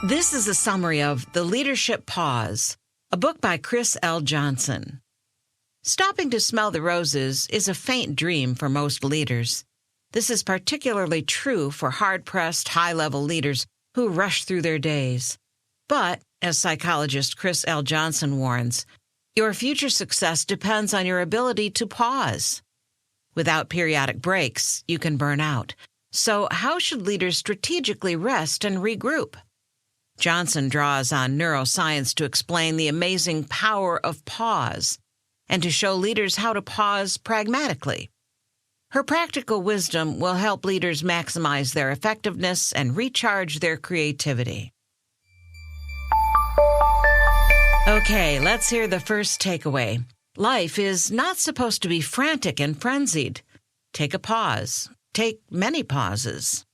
This is a summary of The Leadership Pause, a book by Chris L. Johnson. Stopping to smell the roses is a faint dream for most leaders. This is particularly true for hard-pressed, high-level leaders who rush through their days. But, as psychologist Chris L. Johnson warns, your future success depends on your ability to pause. Without periodic breaks, you can burn out. So how should leaders strategically rest and regroup? Johnson draws on neuroscience to explain the amazing power of pause and to show leaders how to pause pragmatically. Her practical wisdom will help leaders maximize their effectiveness and recharge their creativity. Okay, let's hear the first takeaway. Life is not supposed to be frantic and frenzied. Take a pause. Take many pauses.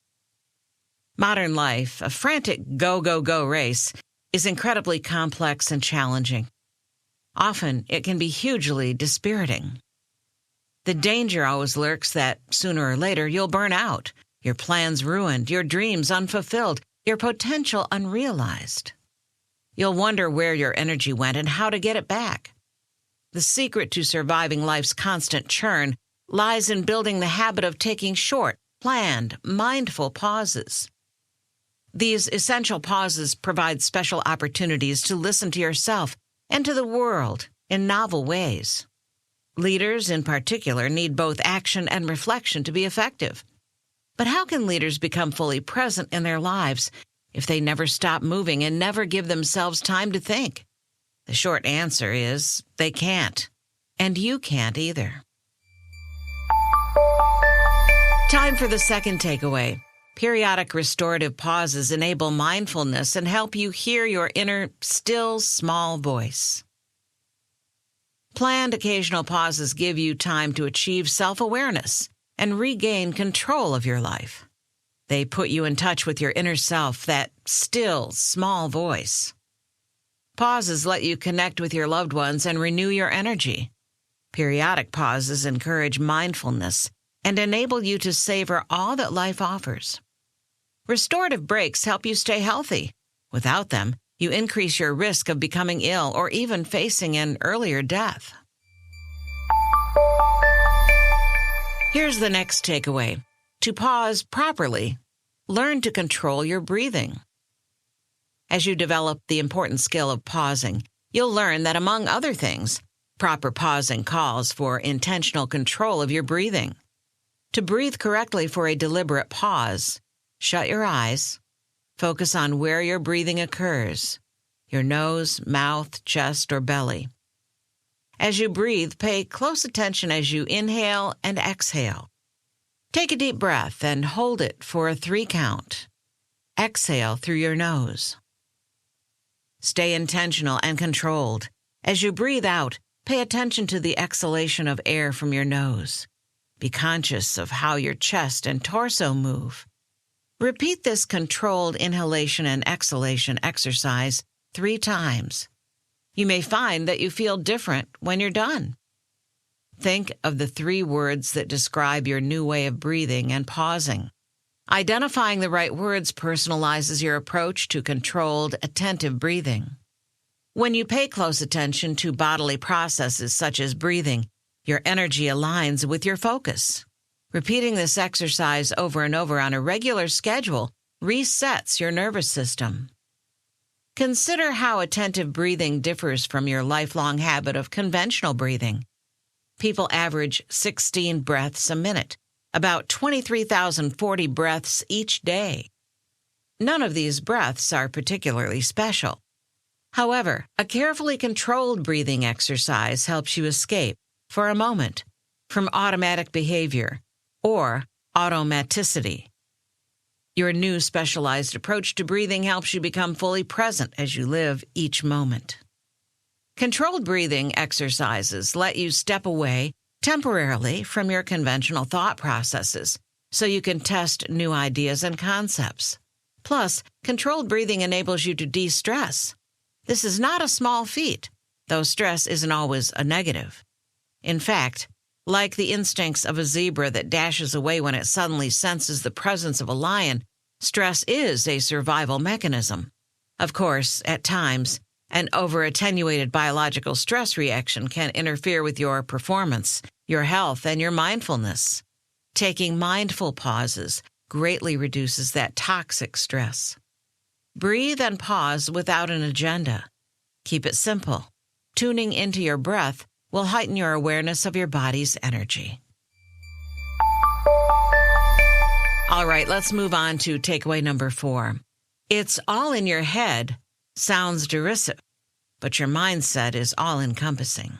Modern life, a frantic go-go-go race, is incredibly complex and challenging. Often, it can be hugely dispiriting. The danger always lurks that, sooner or later, you'll burn out, your plans ruined, your dreams unfulfilled, your potential unrealized. You'll wonder where your energy went and how to get it back. The secret to surviving life's constant churn lies in building the habit of taking short, planned, mindful pauses. These essential pauses provide special opportunities to listen to yourself and to the world in novel ways. Leaders, in particular, need both action and reflection to be effective. But how can leaders become fully present in their lives if they never stop moving and never give themselves time to think? The short answer is they can't. And you can't either. Time for the second takeaway. Periodic restorative pauses enable mindfulness and help you hear your inner, still, small voice. Planned occasional pauses give you time to achieve self-awareness and regain control of your life. They put you in touch with your inner self, that still, small voice. Pauses let you connect with your loved ones and renew your energy. Periodic pauses encourage mindfulness and enable you to savor all that life offers. Restorative breaks help you stay healthy. Without them, you increase your risk of becoming ill or even facing an earlier death. Here's the next takeaway. To pause properly, learn to control your breathing. As you develop the important skill of pausing, you'll learn that, among other things, proper pausing calls for intentional control of your breathing. To breathe correctly for a deliberate pause, shut your eyes. Focus on where your breathing occurs, your nose, mouth, chest, or belly. As you breathe, pay close attention as you inhale and exhale. Take a deep breath and hold it for a 3 count. Exhale through your nose. Stay intentional and controlled. As you breathe out, pay attention to the exhalation of air from your nose. Be conscious of how your chest and torso move. Repeat this controlled inhalation and exhalation exercise 3 times. You may find that you feel different when you're done. Think of the 3 words that describe your new way of breathing and pausing. Identifying the right words personalizes your approach to controlled, attentive breathing. When you pay close attention to bodily processes such as breathing, your energy aligns with your focus. Repeating this exercise over and over on a regular schedule resets your nervous system. Consider how attentive breathing differs from your lifelong habit of conventional breathing. People average 16 breaths a minute, about 23,040 breaths each day. None of these breaths are particularly special. However, a carefully controlled breathing exercise helps you escape, for a moment, from automatic behavior, or automaticity. Your new specialized approach to breathing helps you become fully present as you live each moment. Controlled breathing exercises let you step away temporarily from your conventional thought processes so you can test new ideas and concepts. Plus, controlled breathing enables you to de-stress. This is not a small feat, though stress isn't always a negative. In fact, like the instincts of a zebra that dashes away when it suddenly senses the presence of a lion, stress is a survival mechanism. Of course, at times, an over-attenuated biological stress reaction can interfere with your performance, your health, and your mindfulness. Taking mindful pauses greatly reduces that toxic stress. Breathe and pause without an agenda. Keep it simple. Tuning into your breath will heighten your awareness of your body's energy. All right, let's move on to takeaway number 4. It's all in your head sounds derisive, but your mindset is all-encompassing.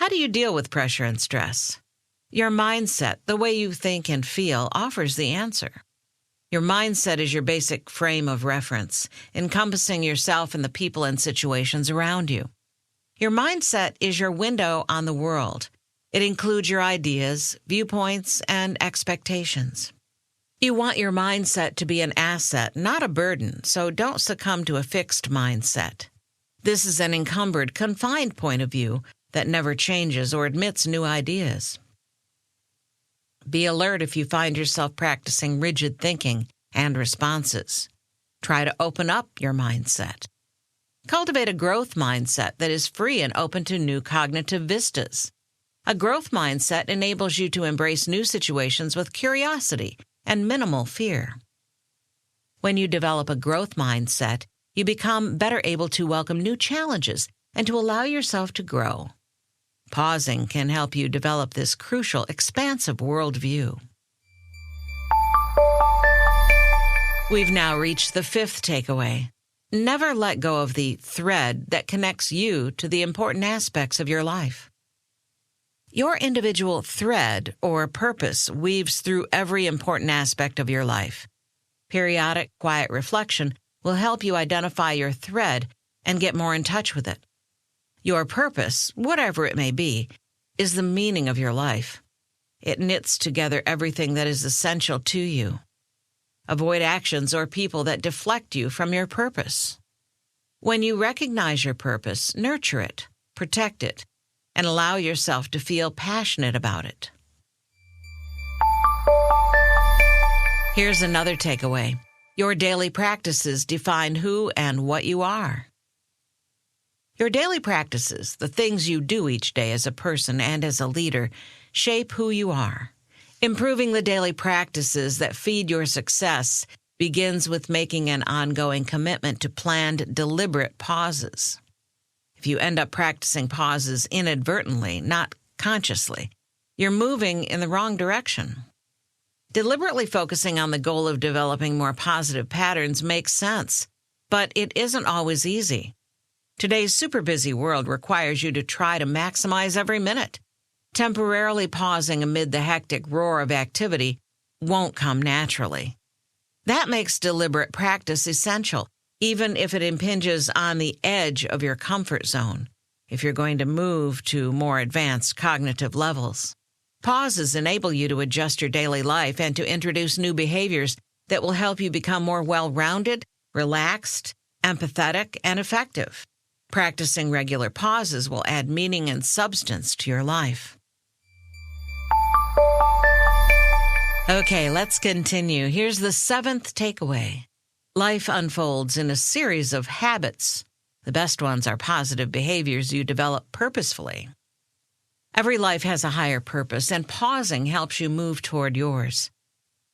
How do you deal with pressure and stress? Your mindset, the way you think and feel, offers the answer. Your mindset is your basic frame of reference, encompassing yourself and the people and situations around you. Your mindset is your window on the world. It includes your ideas, viewpoints, and expectations. You want your mindset to be an asset, not a burden, so don't succumb to a fixed mindset. This is an encumbered, confined point of view that never changes or admits new ideas. Be alert if you find yourself practicing rigid thinking and responses. Try to open up your mindset. Cultivate a growth mindset that is free and open to new cognitive vistas. A growth mindset enables you to embrace new situations with curiosity and minimal fear. When you develop a growth mindset, you become better able to welcome new challenges and to allow yourself to grow. Pausing can help you develop this crucial, expansive worldview. We've now reached the 5th takeaway. Never let go of the thread that connects you to the important aspects of your life. Your individual thread or purpose weaves through every important aspect of your life. Periodic, quiet reflection will help you identify your thread and get more in touch with it. Your purpose, whatever it may be, is the meaning of your life. It knits together everything that is essential to you. Avoid actions or people that deflect you from your purpose. When you recognize your purpose, nurture it, protect it, and allow yourself to feel passionate about it. Here's another takeaway. Your daily practices define who and what you are. Your daily practices, the things you do each day as a person and as a leader, shape who you are. Improving the daily practices that feed your success begins with making an ongoing commitment to planned, deliberate pauses. If you end up practicing pauses inadvertently, not consciously, you're moving in the wrong direction. Deliberately focusing on the goal of developing more positive patterns makes sense, but it isn't always easy. Today's super busy world requires you to try to maximize every minute. Temporarily pausing amid the hectic roar of activity won't come naturally. That makes deliberate practice essential, even if it impinges on the edge of your comfort zone, if you're going to move to more advanced cognitive levels. Pauses enable you to adjust your daily life and to introduce new behaviors that will help you become more well-rounded, relaxed, empathetic, and effective. Practicing regular pauses will add meaning and substance to your life. Okay, let's continue. Here's the 7th takeaway. Life unfolds in a series of habits. The best ones are positive behaviors you develop purposefully. Every life has a higher purpose, and pausing helps you move toward yours.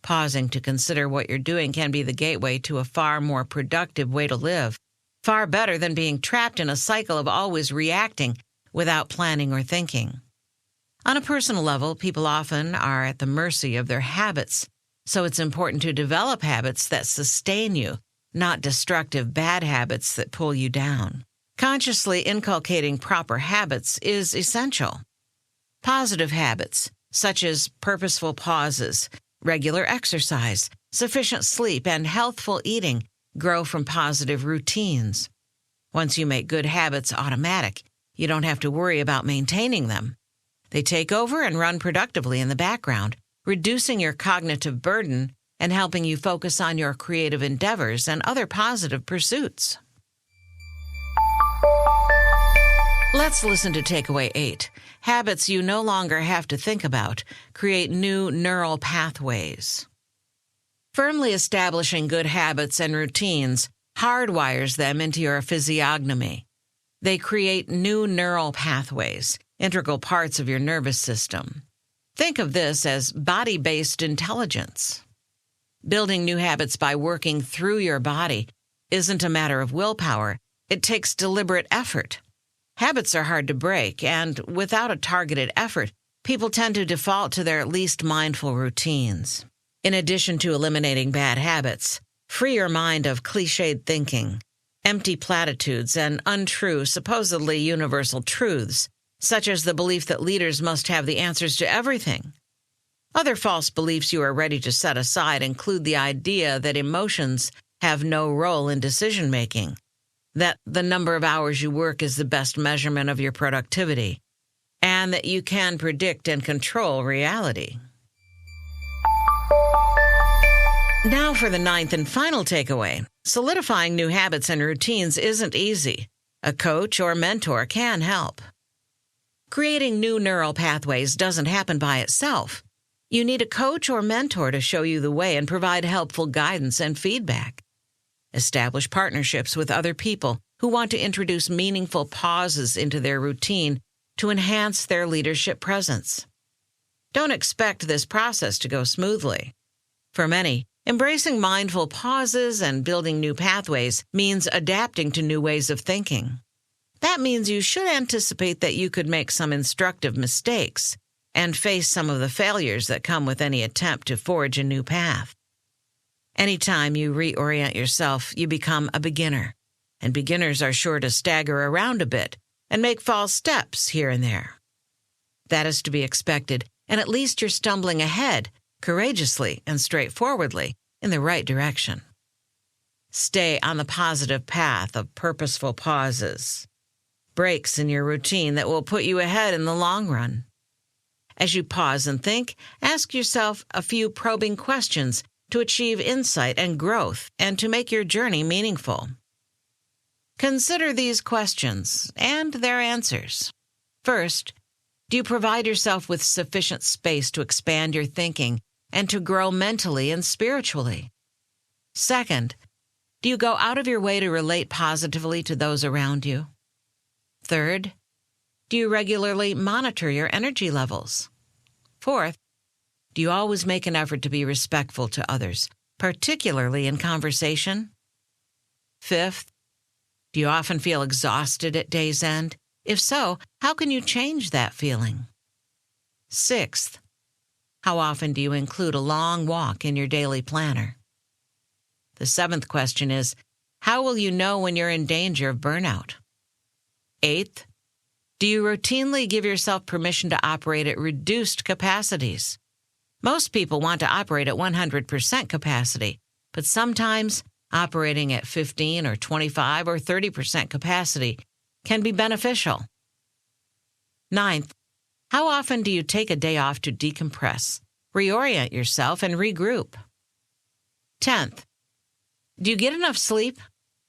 Pausing to consider what you're doing can be the gateway to a far more productive way to live, far better than being trapped in a cycle of always reacting without planning or thinking. On a personal level, people often are at the mercy of their habits, so it's important to develop habits that sustain you, not destructive bad habits that pull you down. Consciously inculcating proper habits is essential. Positive habits, such as purposeful pauses, regular exercise, sufficient sleep, and healthful eating, grow from positive routines. Once you make good habits automatic, you don't have to worry about maintaining them. They take over and run productively in the background, reducing your cognitive burden and helping you focus on your creative endeavors and other positive pursuits. Let's listen to takeaway 8. Habits you no longer have to think about create new neural pathways. Firmly establishing good habits and routines hardwires them into your physiognomy. They create new neural pathways, integral parts of your nervous system. Think of this as body-based intelligence. Building new habits by working through your body isn't a matter of willpower. It takes deliberate effort. Habits are hard to break, and without a targeted effort, people tend to default to their least mindful routines. In addition to eliminating bad habits, free your mind of cliched thinking, empty platitudes, and untrue, supposedly universal truths, such as the belief that leaders must have the answers to everything. Other false beliefs you are ready to set aside include the idea that emotions have no role in decision-making, that the number of hours you work is the best measurement of your productivity, and that you can predict and control reality. Now for the ninth and final takeaway. Solidifying new habits and routines isn't easy. A coach or mentor can help. Creating new neural pathways doesn't happen by itself. You need a coach or mentor to show you the way and provide helpful guidance and feedback. Establish partnerships with other people who want to introduce meaningful pauses into their routine to enhance their leadership presence. Don't expect this process to go smoothly. For many, embracing mindful pauses and building new pathways means adapting to new ways of thinking. That means you should anticipate that you could make some instructive mistakes and face some of the failures that come with any attempt to forge a new path. Anytime you reorient yourself, you become a beginner, and beginners are sure to stagger around a bit and make false steps here and there. That is to be expected, and at least you're stumbling ahead, courageously and straightforwardly, in the right direction. Stay on the positive path of purposeful pauses, breaks in your routine that will put you ahead in the long run. As you pause and think, ask yourself a few probing questions to achieve insight and growth and to make your journey meaningful. Consider these questions and their answers. First, do you provide yourself with sufficient space to expand your thinking and to grow mentally and spiritually? Second, do you go out of your way to relate positively to those around you? Third, do you regularly monitor your energy levels? Fourth, do you always make an effort to be respectful to others, particularly in conversation? Fifth, do you often feel exhausted at day's end? If so, how can you change that feeling? Sixth, how often do you include a long walk in your daily planner? The seventh question is, how will you know when you're in danger of burnout? Eighth, do you routinely give yourself permission to operate at reduced capacities? Most people want to operate at 100% capacity, but sometimes operating at 15 or 25 or 30% capacity can be beneficial. Ninth, how often do you take a day off to decompress, reorient yourself, and regroup? 10th, do you get enough sleep?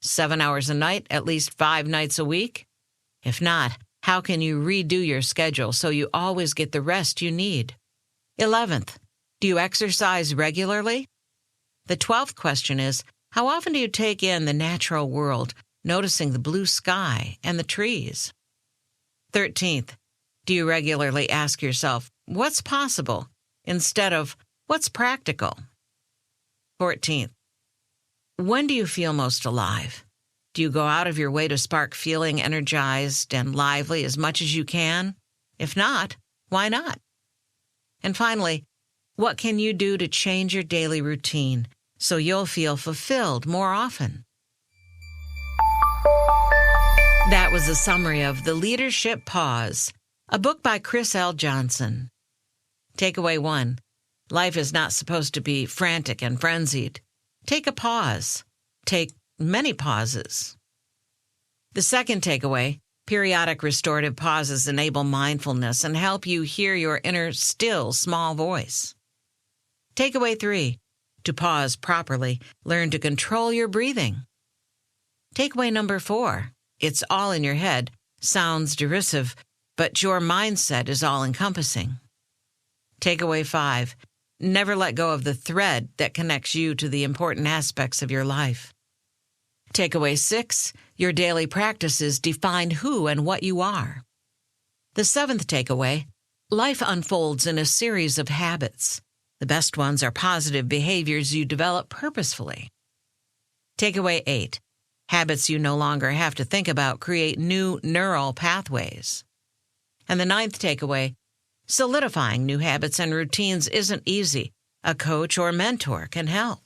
7 hours a night, at least 5 nights a week? If not, how can you redo your schedule so you always get the rest you need? 11th, do you exercise regularly? The 12th question is, how often do you take in the natural world, noticing the blue sky and the trees? 13th, do you regularly ask yourself, what's possible, instead of what's practical? 14th, when do you feel most alive? Do you go out of your way to spark feeling energized and lively as much as you can? If not, why not? And finally, what can you do to change your daily routine so you'll feel fulfilled more often? That was a summary of The Leadership Pause, a book by Chris L. Johnson. Takeaway 1. Life is not supposed to be frantic and frenzied. Take a pause. Take many pauses. The second takeaway, periodic restorative pauses enable mindfulness and help you hear your inner still small voice. Takeaway 3, to pause properly, learn to control your breathing. Takeaway number 4, it's all in your head, sounds derisive, but your mindset is all-encompassing. Takeaway 5, never let go of the thread that connects you to the important aspects of your life. Takeaway 6, your daily practices define who and what you are. The 7th takeaway, life unfolds in a series of habits. The best ones are positive behaviors you develop purposefully. Takeaway 8, habits you no longer have to think about create new neural pathways. And the 9th takeaway, solidifying new habits and routines isn't easy. A coach or mentor can help.